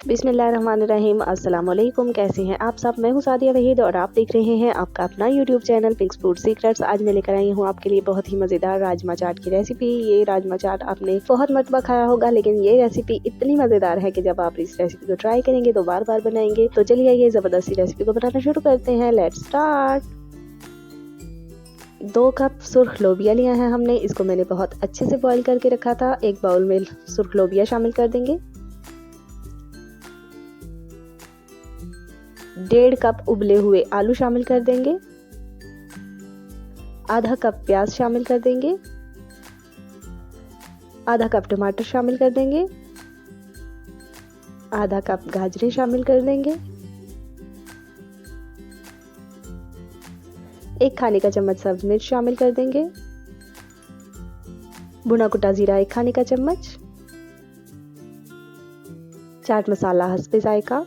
बिस्मिल्लाहिर्रहमानिर्रहीम। अस्सलाम वालेकुम। कैसे हैं आप सब? मैं हूं सादिया वहीद और आप देख रहे हैं आपका अपना YouTube channel pix food secrets. आज मैं लेकर आई हूं आपके लिए बहुत ही मज़ेदार राजमा चाट की रेसिपी। ये राजमा चाट आपने बहुत मरतबा खाया होगा, लेकिन ये रेसिपी इतनी मज़ेदार है कि जब आप इस रेसिपी को ट्राई करेंगे तो बार बार बनाएंगे। तो चलिए ये ज़बरदस्ती रेसिपी को बनाना शुरू करते हैं। Let's start. 2 कप सुर्ख लोबिया लिया है हमने। इसको मैंने बहुत अच्छे से बॉईल करके रखा था। एक बाउल में सुर्ख लोबिया शामिल कर देंगे। 1.5 कप उबले हुए आलू शामिल कर देंगे। आधा कप प्याज शामिल कर देंगे। आधा कप टमाटर शामिल कर देंगे। आधा कप गाजरें शामिल कर देंगे। 1 खाने का चम्मच सब्ज मिर्च शामिल कर देंगे। भुना कुटा जीरा 1 खाने का चम्मच। चाट मसाला हस्बे जायका।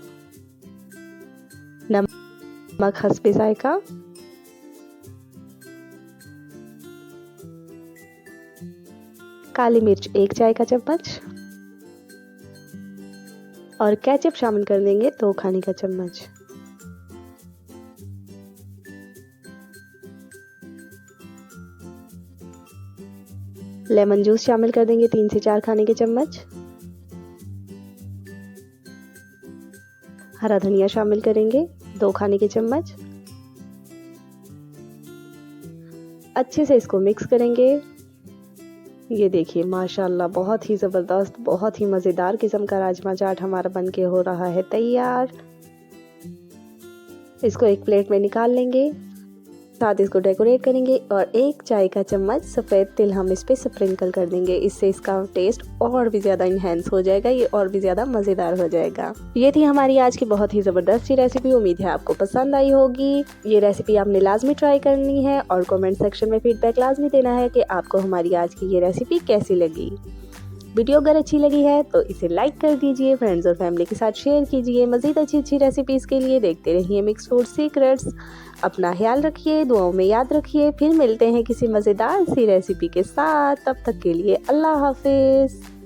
नमक हस्बे जायका। काली मिर्च 1 चाय का चम्मच और केचप शामिल कर देंगे 2 खाने का चम्मच। लेमन जूस शामिल कर देंगे 3 से 4 खाने के चम्मच। हरा धनिया शामिल करेंगे 2 खाने के चम्मच। अच्छे से इसको मिक्स करेंगे। ये देखिए माशाल्लाह बहुत ही ज़बरदस्त, बहुत ही मज़ेदार किस्म का राजमा चाट हमारा बनके हो रहा है तैयार। इसको एक प्लेट में निकाल लेंगे। साथ इसको डेकोरेट करेंगे और 1 चाय का चम्मच सफ़ेद तिल हम इस पे स्प्रिंकल कर देंगे। इससे इसका टेस्ट और भी ज़्यादा इन्हेंस हो जाएगा, ये और भी ज़्यादा मज़ेदार हो जाएगा। ये थी हमारी आज की बहुत ही ज़बरदस्त सी रेसिपी। उम्मीद है आपको पसंद आई होगी। ये रेसिपी आपने लाजमी ट्राई करनी है और कमेंट सेक्शन में फीडबैक लाजमी देना है कि आपको हमारी आज की ये रेसिपी कैसी लगी। वीडियो अगर अच्छी लगी है तो इसे लाइक कर दीजिए, फ्रेंड्स और फैमिली के साथ शेयर कीजिए। मज़ीद अच्छी रेसिपीज़ के लिए देखते रहिए मिक्स फूड सीक्रेट्स। अपना ख्याल रखिए, दुआओं में याद रखिए। फिर मिलते हैं किसी मज़ेदार सी रेसिपी के साथ। तब तक के लिए अल्लाह हाफिज़।